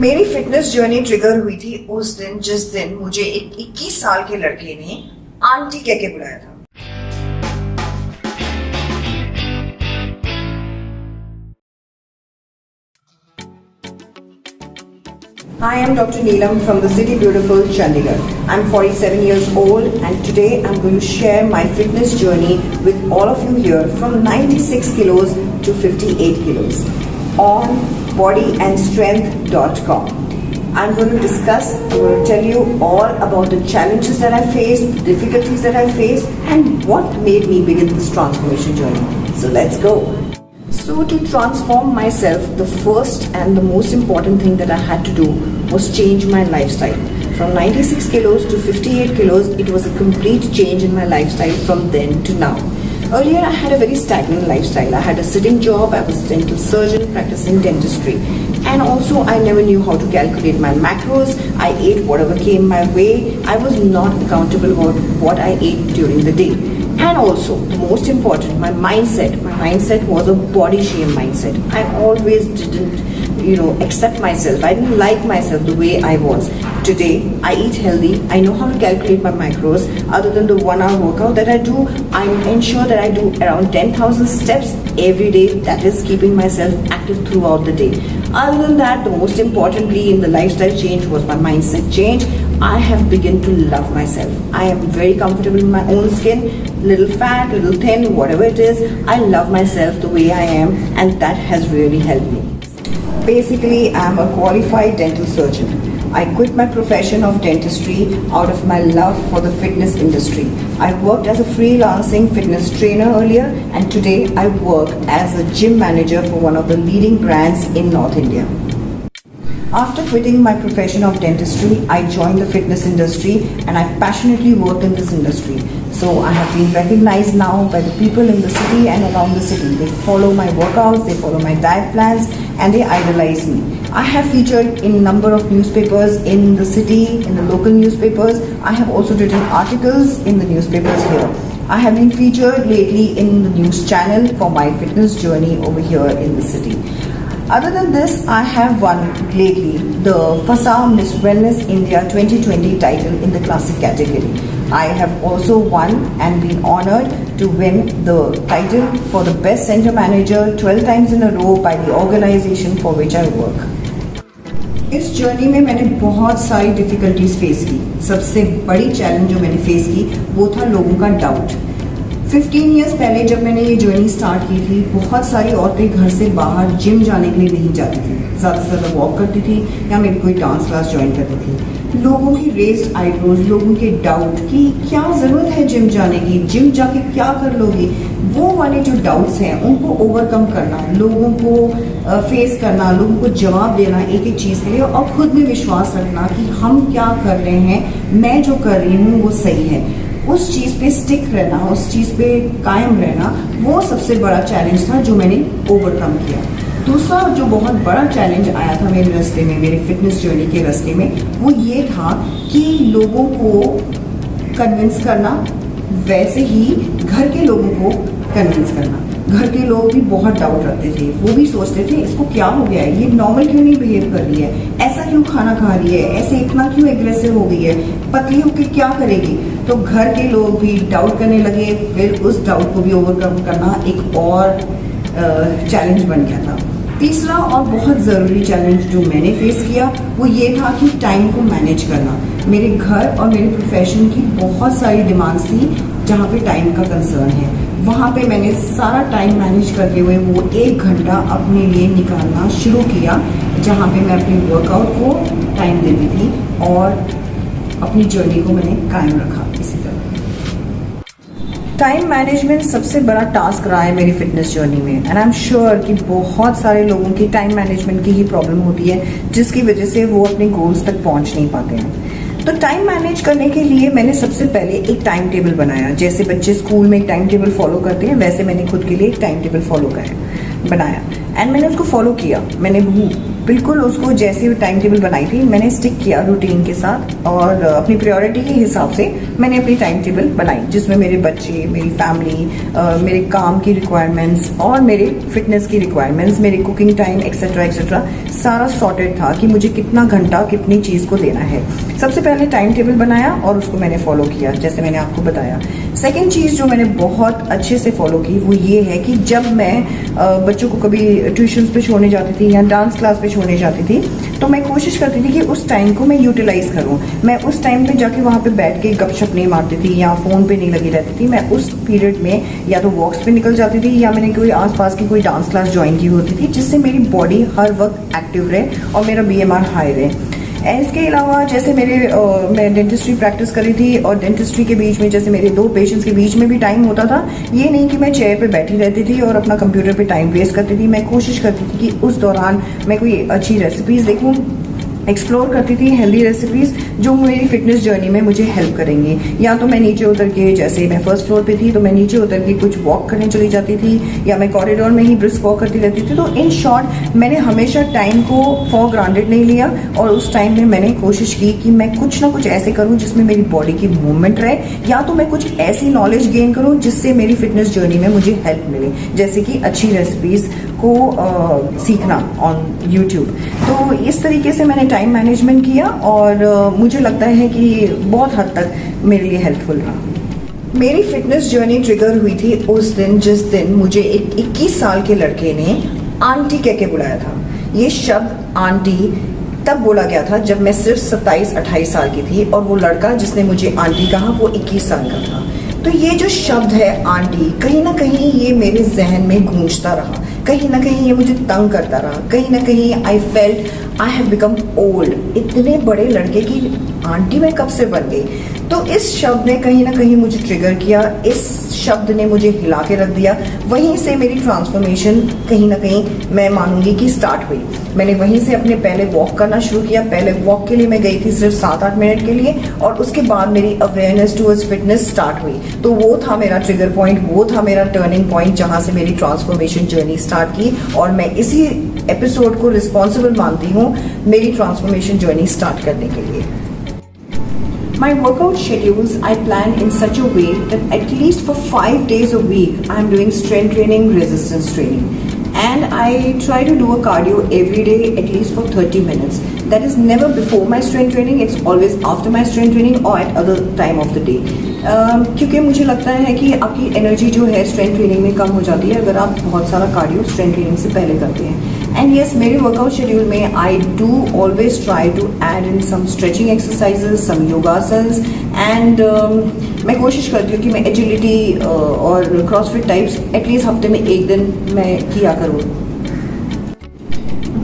मेरी fitness journey trigger हुई थी उस दिन जिस दिन मुझे एक 21 साल के लड़के ने आंटी कह के बुलाया था। Hi, I'm Dr. Neelam from the city beautiful Chandigarh. I'm 47 years old and today I'm going to share my fitness journey with all of you here from 96 kilos to 58 kilos on bodyandstrength.com. I'm going to discuss, I'm going to tell you all about the challenges that I faced, the difficulties that I faced and what made me begin this transformation journey. So let's go. So to transform myself, the first and the most important thing that I had to do was change my lifestyle. From 96 kilos to 58 kilos, it was a complete change in my lifestyle from then to now. Earlier, I had a very stagnant lifestyle. I had a sitting job, I was a dental surgeon practicing dentistry. And also, I never knew how to calculate my macros. I ate whatever came my way. I was not accountable about what I ate during the day. And also, the most important, my mindset was a body shame mindset. I always didn't, accept myself. I didn't like myself the way I was. Today, I eat healthy. I know how to calculate my macros. Other than the 1 hour workout that I do, I ensure that I do around 10,000 steps every day. That is keeping myself active throughout the day. Other than that, the most importantly in the lifestyle change was my mindset change. I have begun to love myself. I am very comfortable in my own skin, little fat, little thin, whatever it is. I love myself the way I am and that has really helped me. Basically, I am a qualified dental surgeon. I quit my profession of dentistry out of my love for the fitness industry. I worked as a freelancing fitness trainer earlier and today I work as a gym manager for one of the leading brands in North India. After quitting my profession of dentistry, I joined the fitness industry and I passionately worked in this industry. So I have been recognized now by the people in the city and around the city. They follow my workouts, they follow my diet plans and they idolize me. I have featured in a number of newspapers in the city, in the local newspapers. I have also written articles in the newspapers here. I have been featured lately in the news channel for my fitness journey over here in the city. Other than this, I have won lately the FASA Miss Wellness India 2020 title in the classic category. I have also won and been honored to win the title for the best center manager 12 times in a row by the organization for which I work. इस journey में मैंने बहुत सारी difficulties face की। सबसे बड़ी challenge जो मैंने फेस की वो था लोगों का डाउट। 15 इयर्स पहले जब मैंने ये जर्नी स्टार्ट की थी, बहुत सारी औरतें घर से बाहर जिम जाने के लिए नहीं जाती थी, ज़्यादा से ज़्यादा वॉक करती थी या मेरी कोई डांस क्लास ज्वाइन करती थी। लोगों की रेज्ड आईब्रोज, लोगों के डाउट कि क्या ज़रूरत है जिम जाने की, जिम जाके क्या कर लोगी, वो वाले जो डाउट्स हैं उनको ओवरकम करना, लोगों को फेस करना, लोगों को जवाब देना एक एक चीज़ के लिए और खुद में विश्वास रखना कि हम क्या कर रहे हैं, मैं जो कर रही हूँ वो सही है, उस चीज़ पे स्टिक रहना, उस चीज़ पे कायम रहना, वो सबसे बड़ा चैलेंज था जो मैंने ओवरकम किया। दूसरा जो बहुत बड़ा चैलेंज आया था मेरे रास्ते में, मेरे फिटनेस जर्नी के रास्ते में, वो ये था कि लोगों को कन्विंस करना, वैसे ही घर के लोगों को कन्विंस करना। घर के लोग भी बहुत डाउट रखते थे, वो भी सोचते थे इसको क्या हो गया है, ये नॉर्मल क्यों नहीं बिहेव कर रही है, ऐसा क्यों खाना खा रही है, ऐसे इतना क्यों एग्रेसिव हो गई है, पतली होकर क्या करेगी। तो घर के लोग भी डाउट करने लगे, फिर उस डाउट को भी ओवरकम करना एक और चैलेंज बन गया था। तीसरा और बहुत ज़रूरी चैलेंज जो मैंने फेस किया वो ये था कि टाइम को मैनेज करना। मेरे घर और मेरे प्रोफेशन की बहुत सारी डिमांड्स थी जहाँ पे टाइम का कंसर्न है, वहाँ पे मैंने सारा टाइम मैनेज करते हुए वो 1 घंटा अपने लिए निकालना शुरू किया, जहाँ पे मैं अपने वर्कआउट को टाइम देती थी और अपनी जर्नी को मैंने कायम रखा। इसी तरह टाइम मैनेजमेंट सबसे बड़ा टास्क रहा है मेरी फिटनेस जर्नी में एंड आई एम श्योर कि बहुत सारे लोगों की टाइम मैनेजमेंट की ही प्रॉब्लम होती है जिसकी वजह से वो अपने गोल्स तक पहुंच नहीं पाते हैं। तो टाइम मैनेज करने के लिए मैंने सबसे पहले एक टाइम टेबल बनाया। जैसे बच्चे स्कूल में एक टाइम टेबल फॉलो करते हैं वैसे मैंने खुद के लिए एक टाइम टेबल फॉलो बनाया एंड मैंने उसको फॉलो किया। मैंने बिल्कुल उसको जैसे टाइम टेबल बनाई थी मैंने स्टिक किया रूटीन के साथ, और अपनी प्रायोरिटी के हिसाब से मैंने अपनी टाइम टेबल बनाई, जिसमें मेरे बच्चे, मेरी फैमिली, मेरे काम की रिक्वायरमेंट्स और मेरे फिटनेस की रिक्वायरमेंट्स, मेरे कुकिंग टाइम एक्सेट्रा एक्सेट्रा सारा सॉर्टेड था कि मुझे कितना घंटा कितनी चीज़ को देना है। सबसे पहले टाइम टेबल बनाया और उसको मैंने फॉलो किया जैसे मैंने आपको बताया। सेकेंड चीज़ जो मैंने बहुत अच्छे से फॉलो की वो ये है कि जब मैं बच्चों को कभी ट्यूशन पे छोड़ने जाती थी या डांस क्लास पे छोड़ने जाती थी तो मैं कोशिश करती थी कि उस टाइम को मैं यूटिलाइज करूं। मैं उस टाइम पे जाके वहाँ पे बैठ के गपशप नहीं मारती थी या फ़ोन पे नहीं लगी रहती थी। मैं उस पीरियड में या तो वॉक्स पे निकल जाती थी या मैंने कोई आसपास की कोई डांस क्लास ज्वाइन की होती थी, जिससे मेरी बॉडी हर वक्त एक्टिव रहे और मेरा BMR हाई रहे। इसके अलावा जैसे मैं डेंटिस्ट्री प्रैक्टिस करी थी और डेंटिस्ट्री के बीच में जैसे मेरे 2 पेशेंट्स के बीच में भी टाइम होता था। ये नहीं कि मैं चेयर पे बैठी रहती थी और अपना कंप्यूटर पे टाइम वेस्ट करती थी। मैं कोशिश करती थी कि उस दौरान मैं कोई अच्छी रेसिपीज़ देखूं, एक्सप्लोर करती थी हेल्दी रेसिपीज़ जो मेरी फिटनेस जर्नी में मुझे हेल्प करेंगी। या तो मैं नीचे उतर के, जैसे मैं फर्स्ट फ्लोर पे थी तो मैं नीचे उतर के कुछ वॉक करने चली जाती थी या मैं कॉरिडोर में ही ब्रिस्क वॉक करती रहती थी। तो इन शॉर्ट मैंने हमेशा टाइम को फॉर ग्रांटेड नहीं लिया और उस टाइम में मैंने कोशिश की कि मैं कुछ ना कुछ ऐसे करूँ जिसमें मेरी बॉडी की मूवमेंट रहे, या तो मैं कुछ ऐसी नॉलेज गेन करूँ जिससे मेरी फिटनेस जर्नी में मुझे हेल्प मिले, जैसे कि अच्छी रेसिपीज़ को सीखना ऑन यूट्यूब। तो इस तरीके से मैंने टाइम मैनेजमेंट किया और मुझे लगता है कि बहुत हद तक मेरे लिए हेल्पफुल रहा। मेरी फिटनेस जर्नी ट्रिगर हुई थी उस दिन जिस दिन मुझे एक 21 साल के लड़के ने आंटी कह के बुलाया था। ये शब्द आंटी तब बोला गया था जब मैं सिर्फ 27-28 साल की थी और वो लड़का जिसने मुझे आंटी कहा वो 21 साल का था। तो ये जो शब्द है आंटी, कहीं ना कहीं ये मेरे जहन में गूंजता रहा, कहीं ना कहीं ये मुझे तंग करता रहा, कहीं ना कहीं I felt I have become old. इतने बड़े लड़के की आंटी मैं कब से बन गई। तो इस शब्द ने कहीं ना कहीं मुझे ट्रिगर किया, इस शब्द ने मुझे हिला के रख दिया। वहीं से मेरी ट्रांसफॉर्मेशन कहीं ना कहीं मैं मानूंगी कि स्टार्ट हुई। मैंने वहीं से अपने पहले वॉक करना शुरू किया। पहले वॉक के लिए मैं गई थी सिर्फ 7-8 मिनट के लिए और उसके बाद मेरी अवेयरनेस टूवर्ड्स फिटनेस स्टार्ट हुई। तो वो था मेरा ट्रिगर पॉइंट, वो था मेरा टर्निंग पॉइंट जहां से मेरी ट्रांसफॉर्मेशन जर्नी स्टार्ट की। और मैं इसी एपिसोड को रिस्पॉन्सिबल मानती हूँ मेरी ट्रांसफॉर्मेशन जर्नी स्टार्ट करने के लिए। My workout schedules I plan in such a way that at least for 5 days a week I am doing strength training, resistance training, and I try to do a cardio every day at least for 30 minutes. That is never before my strength training, it's always after my strength training or at other time of the day. क्योंकि मुझे लगता है कि आपकी energy जो है strength training में कम हो जाती है अगर आप बहुत सारा कार्डियो स्ट्रेंथ ट्रेनिंग से पहले करते हैं। एंड यस, मेरे वर्कआउट शेड्यूल में I do always try to add in some stretching exercises, some योगासन्स, एंड मैं कोशिश करती हूँ कि मैं एजिलिटी और क्रॉसफिट टाइप्स एटलीस्ट हफ्ते में 1 दिन मैं किया करूँ।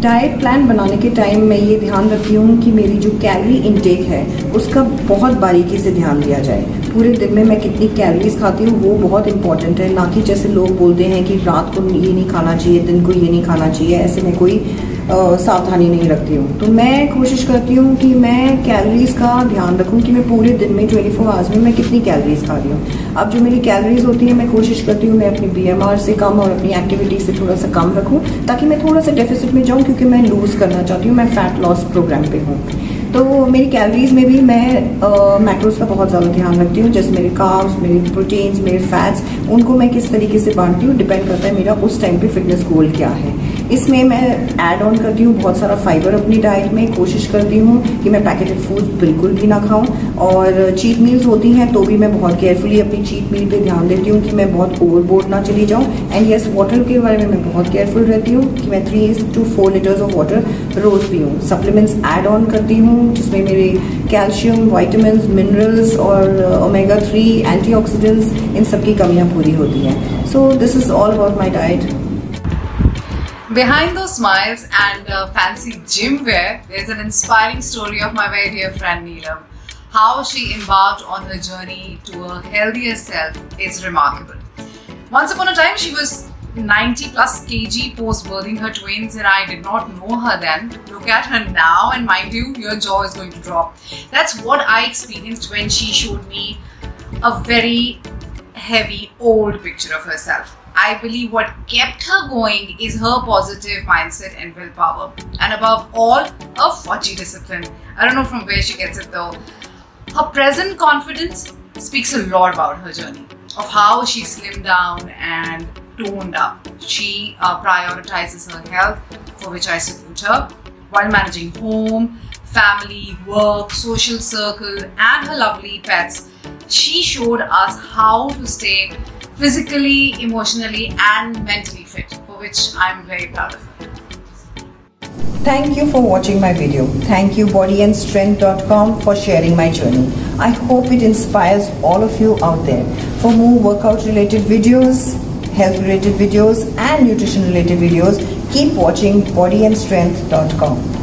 डाइट प्लान बनाने के टाइम मैं ये ध्यान रखती हूँ कि मेरी जो कैलोरी इनटेक है उसका बहुत बारीकी से ध्यान दिया जाए। पूरे दिन में मैं कितनी कैलोरीज खाती हूँ वो बहुत इंपॉर्टेंट है, ना कि जैसे लोग बोलते हैं कि रात को ये नहीं खाना चाहिए, दिन को ये नहीं खाना चाहिए। ऐसे में कोई सावधानी नहीं रखती हूँ। तो मैं कोशिश करती हूँ कि मैं कैलोरीज का ध्यान रखूँ कि मैं पूरे दिन में 24 आवर्स में मैं कितनी कैलोरीज खा रही हूँ। अब जो मेरी कैलोरीज होती है मैं कोशिश करती हूँ मैं अपनी BMR से कम और अपनी एक्टिविटी से थोड़ा सा कम रखूँ ताकि मैं थोड़ा सा डेफिसिट में जाऊँ, क्योंकि मैं लूज़ करना चाहती हूँ, मैं फैट लॉस प्रोग्राम पे हूँ। तो मेरी कैलोरीज में भी मैं मैक्रोज का बहुत ज़्यादा ध्यान रखती हूँ, जैसे मेरे कार्ब्स, मेरे प्रोटीन्स, मेरे फैट्स, उनको मैं किस तरीके से बांटती हूँ डिपेंड करता है मेरा उस टाइम पे फिटनेस गोल क्या है। इसमें मैं ऐड ऑन करती हूँ बहुत सारा फाइबर अपनी डाइट में। कोशिश करती हूँ कि मैं पैकेटेड फूड बिल्कुल भी ना खाऊं, और चीट मील्स होती हैं तो भी मैं बहुत केयरफुली अपनी चीट मील पे ध्यान देती हूँ कि मैं बहुत ओवरबोर्ड ना चली जाऊँ। एंड यस, वाटर के बारे में मैं बहुत केयरफुल रहती हूँ कि मैं 3 to 4 लीटर्स ऑफ वाटर रोज पीऊँ। सप्लीमेंट्स ऐड ऑन करती हूँ जिसमें मेरे कैल्शियम, वाइटामिन, मिनरल्स और ओमेगा 3 एंटीऑक्सीडेंट्स, इन सब की कमियाँ पूरी होती हैं। So this is all about my diet. Behind those smiles and fancy gym wear, there's an inspiring story of my very dear friend Neelam. How she embarked on her journey to a healthier self is remarkable. Once upon a time, she was 90 plus kg post birthing her twins, and I did not know her then. Look at her now, and mind you, your jaw is going to drop. That's what I experienced when she showed me a very heavy old picture of herself. I believe what kept her going is her positive mindset and willpower. And above all, her fudgy discipline. I don't know from where she gets it though. Her present confidence speaks a lot about her journey, of how she slimmed down and toned up. She prioritizes her health, for which I salute her, while managing home, family, work, social circle, and her lovely pets. She showed us how to stay physically, emotionally, and mentally fit, for which I'm very proud of her. Thank you for watching my video. Thank you bodyandstrength.com for sharing my journey. I hope it inspires all of you out there. For more workout related videos, health related videos and nutrition related videos, keep watching bodyandstrength.com.